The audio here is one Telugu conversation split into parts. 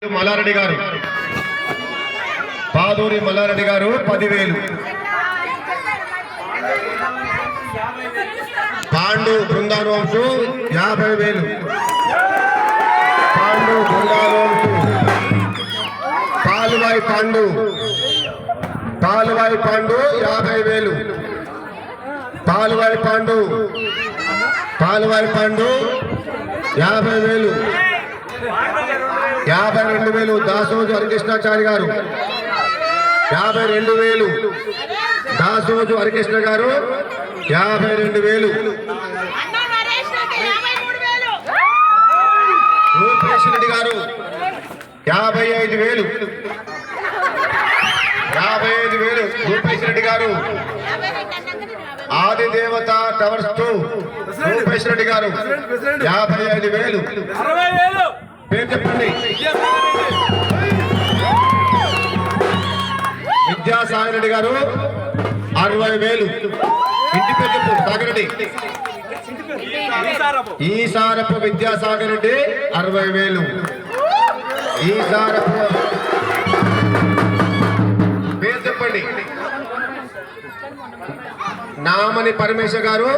మల్లారెడ్డి గారు పాదూరి మల్లారెడ్డి గారు 10,000 పాండు బృందావంశు 50,000 పాండు బృందావంశు పాలువాయి పాండు 50,000 పాలువాయి పాండు 50,000 52,000 దాసోజు హరికృష్ణాచారి గారు 52,000 దాసోజు హరికృష్ణ గారు 52,000 రూపేష్ రెడ్డి గారు 55,000 రూపేష్ రెడ్డి గారు ఆది దేవత టవర్స్ 2 రూపేష్ రెడ్డి గారు 55,000 పేరు చెప్పండి. విద్యాసాగర్ రెడ్డి గారు 60,000 ఇంటి పేరు చెప్పు. సాగరెడ్డి ఈసారపు విద్యాసాగర్ రెడ్డి 60,000 ఈసారపు పేరు చెప్పండి. నామని పరమేశ్వర్ గారు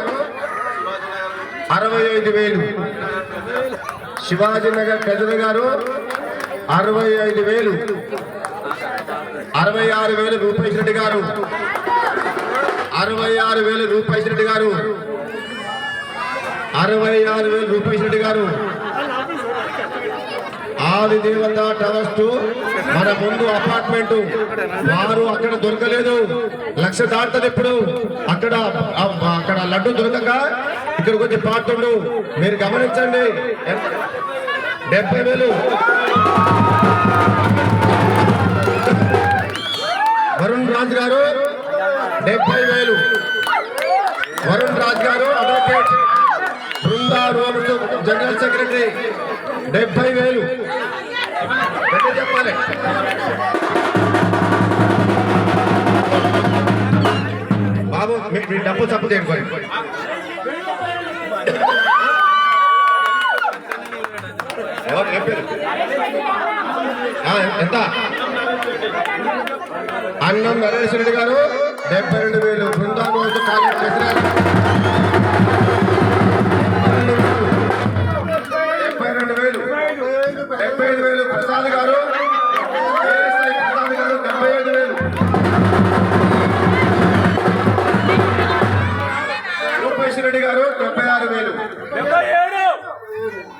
65,000 శివాజీనగర్ ప్రజలు గారు 65,000 66,000 రూపేష్ రెడ్డి గారు 66,000 రూపేష్ రెడ్డి గారు 66,000 రూపేష్ రెడ్డి గారు ఆది దేవత టవర్స్ 2 మన ముందు అపార్ట్మెంట్ వారు అక్కడ దొరకలేదు. 1,00,000 దాటుతుంది. ఇప్పుడు అక్కడ లడ్డు దొరకక ఇక్కడికి వచ్చి పాడుతుండ్రు. మీరు గమనించండి. 70,000 వరుణ్ రాజ్ గారు 70,000 వరుణ్ రాజ్ గారు అడ్వకేట్ బృందావనం జనరల్ సెక్రటరీ 70,000 చెప్పాలి. బాబు మీ డబ్బు తప్పు చేసుకోండి. ఎంత అన్నం నరేష్ రెడ్డి గారు 72,000 బృందావనం కాలేజ్ ప్రెసిడెంట్ 75,000 ప్రసాద్ గారు 75,000 రూపేష్ రెడ్డి గారు 76,000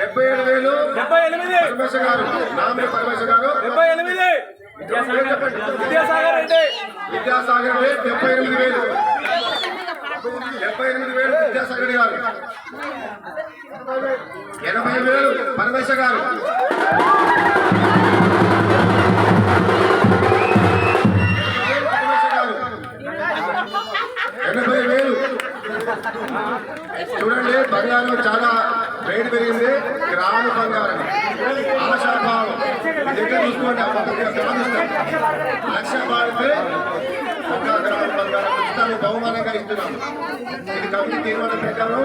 77,000 పరమేశ్వర్ గారు నామే పరమేశ్వర్ గారు 78 విద్యాసాగర్ రెడ్డి 78,000 విద్యాసాగర్ రెడ్డి గారు 80,000 పరమేశ్వర్ గారు 80,000 చూడండి. బంగారం చాలా రేటు పెరిగింది. గ్రామ బంగారం ఆశాభావం దగ్గర చూసుకోండి. 1,00,000 పాడితే 1 గ్రామ బంగారం ఇస్తాను, బహుమానంగా ఇస్తున్నాము. ఇది కమిటీ తీర్మానం ప్రకారం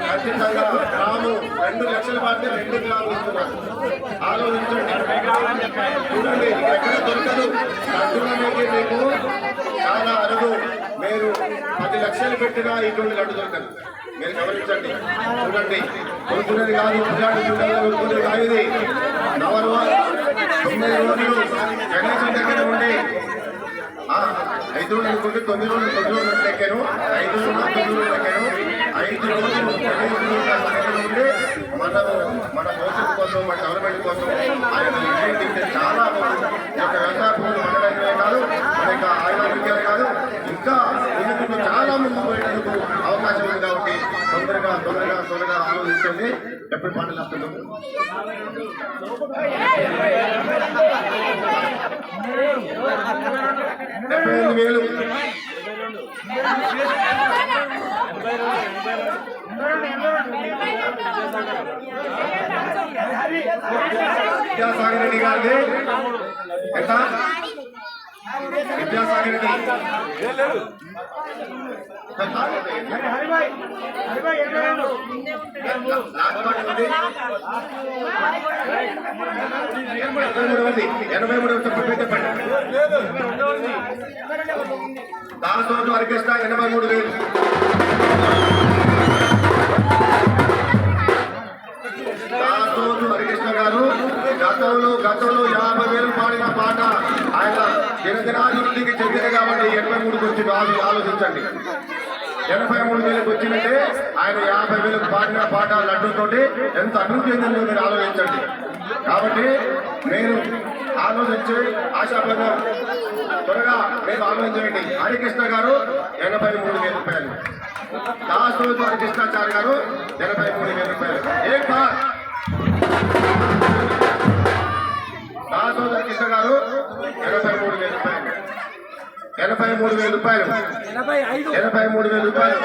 ఖచ్చితంగా గ్రాము 2,00,000 పాడితే 2 గ్రాములు ఇస్తున్నాము. ఆలోచించండి. చూడండి ఎక్కడ దొరకదు. లడ్డూలు అనేది మీకు చాలా అరుగు. మీరు 10 లక్షలు పెట్టినా ఇటువంటి లడ్డు దొరకదు. మీరు గమనించండి. చూడండి కొనుక్కునేది కాదు, కొనుక్కునేది కాదు. ఇది 9 రోజులు గణేశం దగ్గర ఉండి 5 రోజులు అనుకుంటే 9 రోజులు ఎక్కాను. 5 రోజులు 9 రోజులు ఎక్కాను. 5 రోజులు ఉండి మన భవిష్యత్తు కోసం, మన గవర్నమెంట్ కోసం ఆయన తింటే చాలా వ్యవసాయ భూములు మండలమే కాదు, మన యొక్క ఆయుర్వేదికమే కాదు, ఇంకా ముందుకు చాలా ముందుకు పోయేందుకు అవకాశం ఉంది. కాబట్టి తొందరగా ఆలోచించండి. ఎప్పుడు పంటలు వస్తున్నాము. 75,000 విద్యాసాగర్ రెడ్డి గారిది ఎంత విద్యాసాగర్ రెడ్డి దాసోజు హరికృష్ణ 83,000. దాసోజు హరికృష్ణ గారు గతంలో 50,000 పాడిన పాట ఆయన గిరిజనాభివృద్ధికి చెందింది కాబట్టి 83కి వచ్చింది. ఆలోచించండి, 83,000 వచ్చిందంటే ఆయన 50,000 పాడిన పాట లడ్డూతోటి ఎంత అభివృద్ధి చెందిందో మీరు ఆలోచించండి. కాబట్టి మీరు ఆలోచించి ఆశాపంగా త్వరగా మేము ఆలోచించండి. హరికృష్ణ గారు 83,000 రూపాయలు, దాసోజు హరికృష్ణాచారి గారు 83,000 రూపాయలు. దాసోజు హరికృష్ణ గారు 83,000 రూపాయలు, 83,000 రూపాయలు, 83,000 రూపాయలు.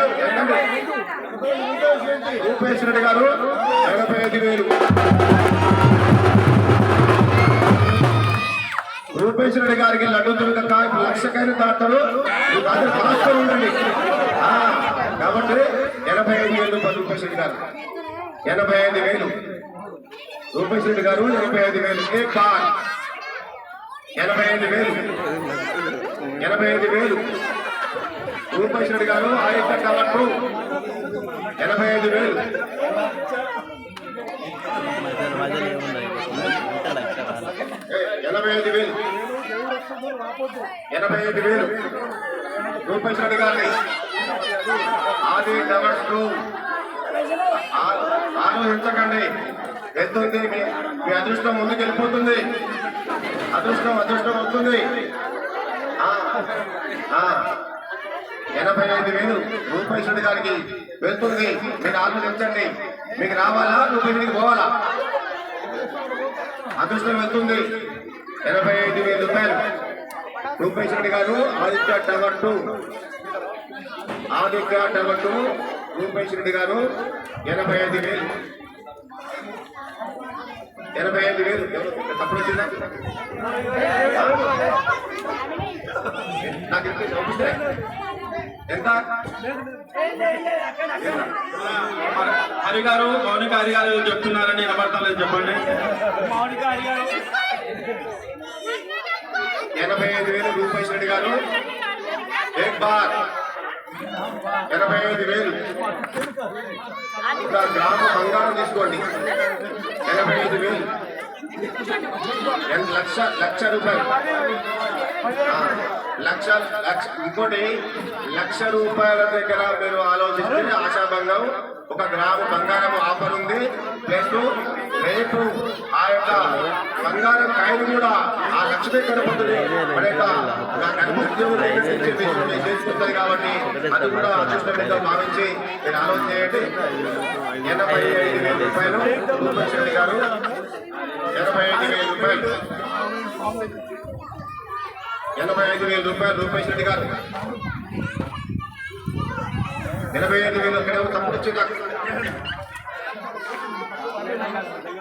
రూపేష్ రెడ్డి గారు 85,000. రూపేష్ రెడ్డి గారికి లడ్డు దొరక 1,00,000 దాటారు. దాచుకొని ఉండండి. కాబట్టి 85,000 రూపాయలు రూపేష్ రెడ్డి గారు, 85,000. రూపేష్ రెడ్డి గారు 85,000. 85,000, 85,000. రూపేష్ రెడ్డి గారు ఆయుధ కాబట్టి 85,000. 85,000, 85,000. రూపేష్ రెడ్డి గారిని ఆది డబల్స్ ఆలోచించకండి. వెళ్తుంది మీ అదృష్టం, ముందుకు వెళ్ళిపోతుంది. అదృష్టం వస్తుంది. 85,000 రూపేష్ రెడ్డి గారికి వెళ్తుంది. మీరు ఆలోచించండి, మీకు రావాలా రూపేష్ రెడ్డికి పోవాలా? అదృష్టం వెళ్తుంది. 85,000 రూపాయలు రూపేష్ రెడ్డి గారు. ఆదిత్య టవర్ 2 రూపేష్ రెడ్డి గారు 85,000. 85,000 తప్పుడు వచ్చిందా? నాకు ఎంత? హరి గారు, మౌనిక హరి గారు చెప్తున్నారని వినబడతలేదు, చెప్పండి. 85,000 రూపేష్ రెడ్డి గారు. 85,000. ఒక గ్రామ బంగారం తీసుకోండి. 85,000. 1,00,000 రూపాయలు. ఇంకోటి 1,00,000 రూపాయల దగ్గర మీరు ఆలోచిస్తే ఆశాభంగం. ఒక గ్రాము బంగారం ఆఫర్ ఉంది. ప్లస్ రేపు ఆ యొక్క బంగారం కాయలు కూడా ఆ 1,00,000 కనపడుతుంది. మన యొక్క చేసుకుంటుంది కాబట్టి అది కూడా అదృష్టంగా భావించి మీరు ఆలోచన చేయండి. 85,000 రూపాయలు రూపేష్ రెడ్డి గారు. 85,000 రూపాయలు, 85,000 రూపాయలు రూపేష్ రెడ్డి గారు. 85,000 ఎక్కడేమో తప్పుడు వచ్చింది.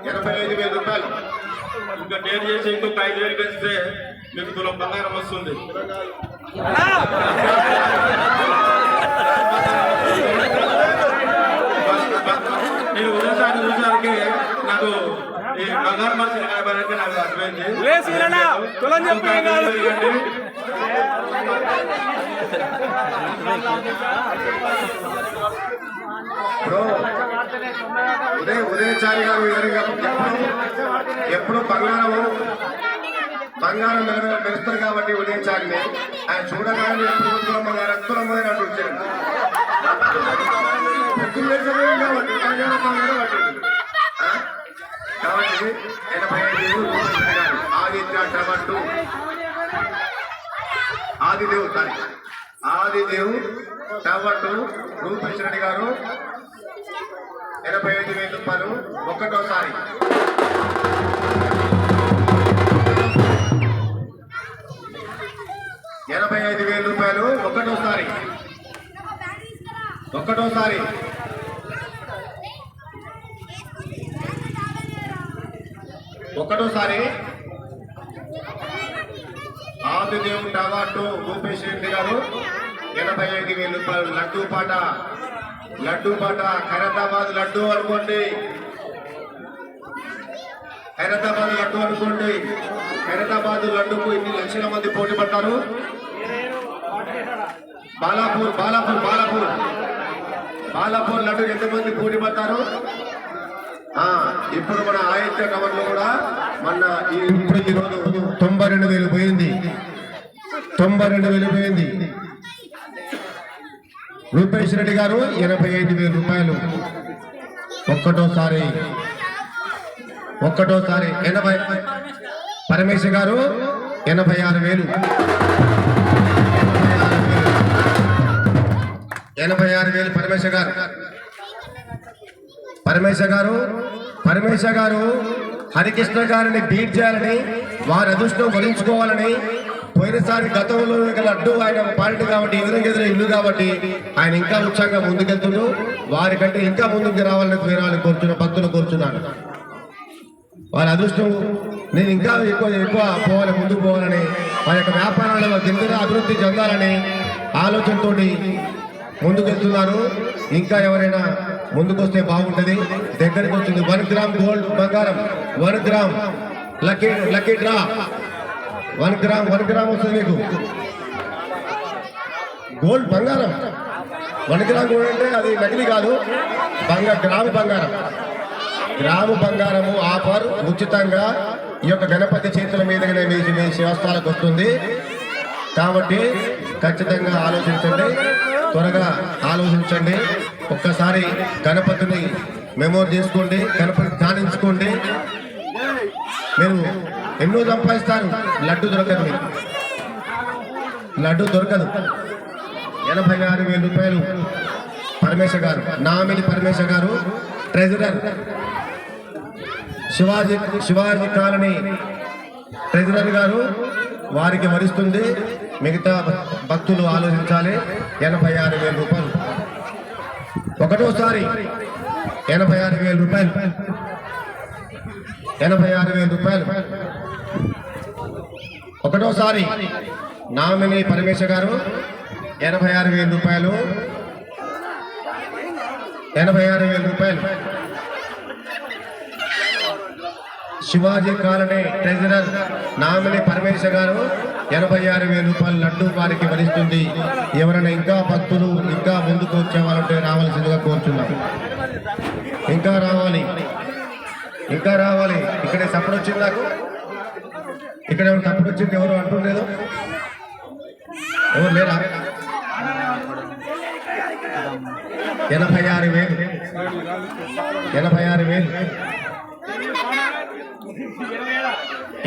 85,000 రూపాయలు. ఇంకా డేర్ చేసి ఇంకొక 5,000 పెంచితే మీకు తులం బంగారం వస్తుంది. నేను ఉదయసారి చూసానికి నాకు ఈ బంగారం మనిషి నాకు అర్థమైంది. ఉదయచారి గారు ఎప్పుడు బంగారం మెరుస్తారు కాబట్టి ఉదయచారిని ఆయన చూడగానే ఎప్పుడు తులమ్మ గారు అంటూ వచ్చారు. కాబట్టి 85,000 గారు. ఆదిత్య టవర్ 2 ఆదిదేవ్ టవర్ 2 రూపేష్ రెడ్డి గారు. 85,000 రూపాయలు ఒక్కటోసారి. 85,000 రూపాయలు ఒక్కటోసారి. 85,000 85,000 ఆదిదేవుడు అవార్డు భూపేష్ రెడ్డి గారు 85,000 రూపాయలు. లడ్డూ పాట ఖైరతాబాద్ లడ్డూ అనుకోండి. ఖైరతాబాద్ లడ్డూకు ఇన్ని లక్షల మంది పోటీ పడతారు. బాలాపూర్ లడ్డు ఎంతమంది పోటీ పడతారు? ఇప్పుడు మన ఆదిత్య టవర్ లో కూడా మన ఇప్పుడు ఈరోజు 92,000 పోయింది. 92,000 పోయింది. రూపేష్ రెడ్డి గారు 85,000 రూపాయలు. ఒక్కటోసారి 80. పరమేశ్వర్ గారు 86,000. 86,000 పరమేశ్వర్ గారు హరికృష్ణ గారిని బీట్ చేయాలని, వారి అదృష్టం వరించుకోవాలని, పోయినసారి గతంలో లడ్డు ఆయన పార్టీ కాబట్టి ఎదురు ఇల్లు కాబట్టి ఆయన ఇంకా ఉత్సాహంగా ముందుకెళ్తున్నారు. వారికంటే ఇంకా ముందుకు రావాలని భక్తులు కోరుచున్నాను. వారి అదృష్టం నేను ఇంకా ఎక్కువ పోవాలి, ముందుకు పోవాలని, వారి యొక్క వ్యాపారాలలో దిగుదల అభివృద్ధి చెందాలని ఆలోచనతో ముందుకెళ్తున్నారు. ఇంకా ఎవరైనా ముందుకొస్తే బాగుంటది. దగ్గరికి వచ్చింది 1 గ్రామ్ గోల్డ్ బంగారం. 1 గ్రామ్ లక్కీ డ్రా. 1 గ్రామ్ వస్తుంది మీకు గోల్డ్ బంగారం. 1 గ్రామ్ గోల్డ్ అంటే అది నకిలీ కాదు, గ్రాము బంగారము ఆఫర్ ఉచితంగా ఈ యొక్క గణపతి చేతుల మీదగానే మీ శివస్థాలకు వస్తుంది. కాబట్టి ఖచ్చితంగా ఆలోచించండి, త్వరగా ఆలోచించండి. ఒక్కసారి గణపతిని మెమోరీ చేసుకోండి, గణపతి ధ్యానించుకోండి. మీరు ఎన్నో సంపాదిస్తారు, లడ్డు దొరకదు. 86,000 రూపాయలు. పరమేశ్వర్ గారు, నామిని పరమేశ్వర్ గారు, ట్రెజరర్ శివాజీ కాలనీ ట్రెజరర్ గారు, వారికి వరిస్తుంది. మిగతా భక్తులు ఆలోచించాలి. 86,000 రూపాయలు. ఒకటోసారి 86,000 రూపాయలు. 86,000 రూపాయలు. ఒకటోసారి నామిని పరమేశ్వర్ గారు 86,000 రూపాయలు. 86,000 రూపాయలు. Shivaji colony treasurer nominee Parameshwar గారు 86,000 రూపాయలు లడ్డు వారికి వరిస్తుంది. ఎవరైనా ఇంకా భక్తులు ఇంకా ముందుకు వచ్చేవాళ్ళంటే రావాల్సిందిగా కోరుచున్నారు. ఇంకా రావాలి. ఇక్కడే సపోర్ట్ వచ్చింది నాకు. ఇక్కడ ఎవరు సపోర్ట్ వచ్చింది ఎవరు అంటుండలేదు? ఎవరు లేరా? 86,000.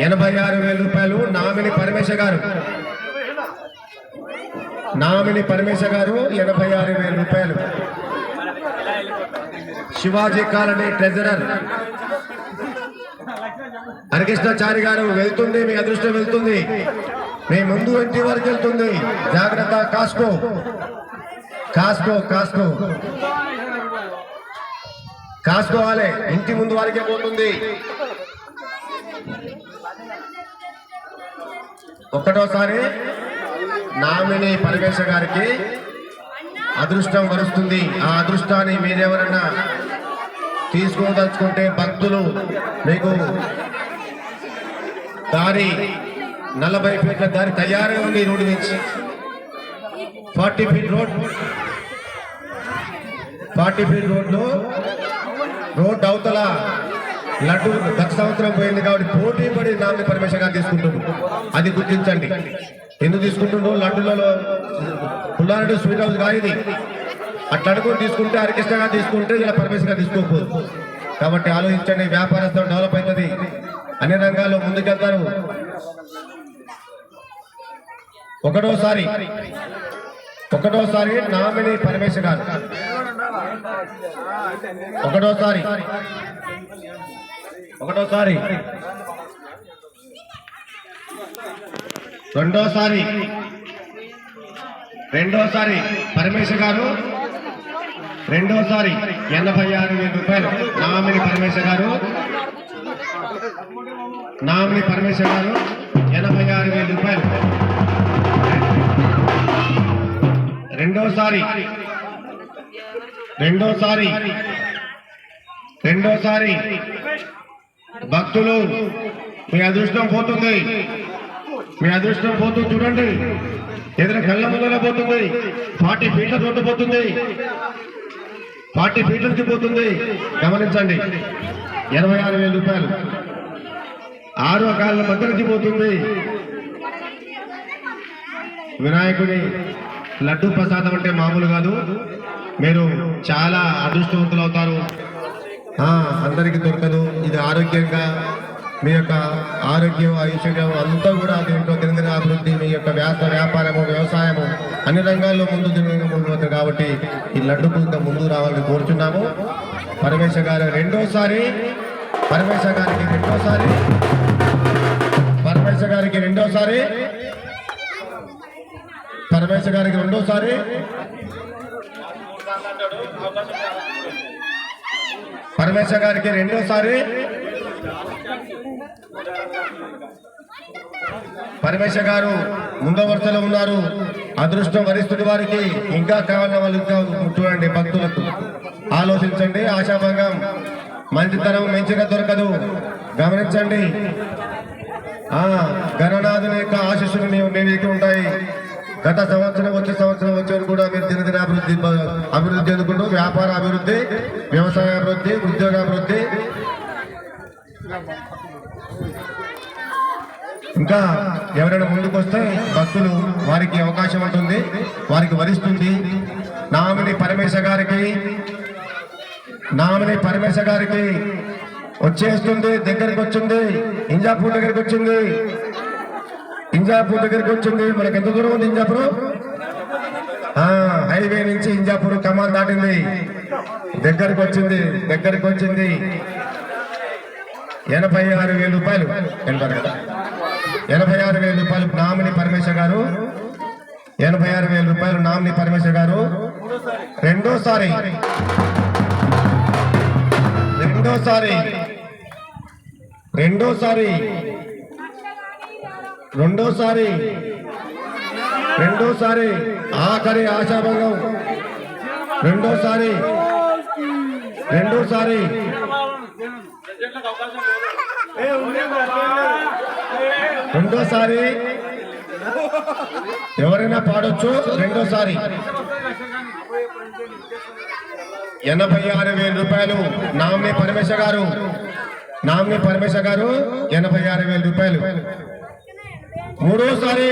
86,000 రూపాయలు. నామిని పరమేశ్వర్ గారు 86,000 రూపాయలు. శివాజీ కాలనీ ట్రెజరర్ హరికృష్ణాచారి గారు వెళ్తుంది. మీ అదృష్టం వెళ్తుంది. మీ ముందు ఇంటి వరకు వెళ్తుంది. జాగ్రత్త. కాసుకోవాలి. ఇంటి ముందు వారికే పోతుంది. ఒకటోసారి నామిని పరమేశ్వర్ గారికి అదృష్టం వరుస్తుంది. ఆ అదృష్టాన్ని మీరెవరన్నా తీసుకోదలుచుకుంటే భక్తులు మీకు దారి 40 ఫీట్ల దారి తయారై ఉంది. రోడ్డు నుంచి 40 ఫీట్ రోడ్లో రోడ్ అవతల లడ్డు గత సంవత్సరం పోయింది కాబట్టి పోటీ పడి నామిని పరమేశ్వర్ గారు తీసుకుంటున్నారు. అది గుర్తించండి. ఎందుకు తీసుకుంటున్నారు? లడ్డులలో పుల్లారెడ్డి స్వీట్ హౌస్ కాదు. అట్లా అనుకుని తీసుకుంటే హరికృష్ణ గారు తీసుకుంటే ఇలా పరమేశ్వర్ గారు తీసుకోకపోదు. కాబట్టి ఆలోచించండి. వ్యాపారస్థం డెవలప్ అవుతుంది, అన్ని రంగాల్లో ముందుకెళ్తారు. ఒకటోసారి నామిని పరమేశ్వర్ గారు. ఒకటోసారి రెండోసారి పరమేశ్వర్ గారు. 86,000 రూపాయలు. నామిని పరమేశ్వర్ గారు. 86,000 రూపాయలు. రెండోసారి భక్తులు మీ అదృష్టం పోతుంది, మీ అదృష్టం పోతుంది. చూడండి, ఎదురు కళ్ళ ముందర పోతుంది. 40 ఫీట్ల రోడ్డు పోతుంది, 40 ఫీట్ల నుంచి పోతుంది. గమనించండి, 86,000 రూపాయలు. 6 కాళ్ళ మధ్య నుంచి పోతుంది. వినాయకుని లడ్డు ప్రసాదం అంటే మామూలు కాదు. మీరు చాలా అదృష్టవంతులు అవుతారు. అందరికీ దొరకదు. ఇది ఆరోగ్యంగా మీ యొక్క ఆరోగ్యం, ఐశ్వర్యం అంతా కూడా దీంట్లో దినదిన అభివృద్ధి, మీ యొక్క వ్యాపారము, వ్యవసాయము అన్ని రంగాల్లో ముందు ముందు కాబట్టి ఈ లడ్డుకు ఇంకా ముందు రావాలని కోరుచున్నాము. పరమేశ్వర గారు రెండోసారి, పరమేశ్వర గారికి రెండోసారి, పరమేశ్వర గారికి రెండోసారి, పరమేశ్వర గారికి రెండోసారి, పరమేశ్వర గారికి రెండోసారి, పరమేశ్వర గారు ముందు వరుసలో ఉన్నారు. అదృష్టం వరిస్తున్న వారికి ఇంకా కావాలన్న వాళ్ళు చూడండి. భక్తులకు ఆలోచించండి. ఆశాభంగం మంచితనం మంచిగా దొరకదు. గమనించండి. గణనాథుని యొక్క ఆశీస్సులు మీ దగ్గర ఉంటాయి. గత సంవత్సరం వచ్చే కూడా మీరు దినదిన అభివృద్ధి చెందుకుంటూ వ్యాపార అభివృద్ధి, వ్యవసాయ అభివృద్ధి, ఉద్యోగ అభివృద్ధి, ఇంకా ఎవరైనా ముందుకు వస్తే భక్తులు వారికి అవకాశం ఉంటుంది, వారికి వరిస్తుంది. నామిని పరమేశ్వర గారికి వచ్చేస్తుంది. దగ్గరికి వచ్చింది. ఇంజాపూర్ దగ్గరికి వచ్చింది. మనకు ఎంత దూరం ఉంది ఇంజాపూర్? హైవే నుంచి ఇంజాపూర్ కమాన్ దాటింది. దగ్గరికి వచ్చింది. 86,000 రూపాయలు. 86,000 రూపాయలు నామిని పరమేశ్వర గారు. 86,000 రూపాయలు నామిని పరమేశ్వర గారు. రెండోసారి ఆఖరి ఆశాభంగం. రెండోసారి ఎవరైనా పాడొచ్చు. రెండోసారి 86,000 రూపాయలు నామిని పరమేశ్వర గారు. 86,000 రూపాయలు. మూడోసారి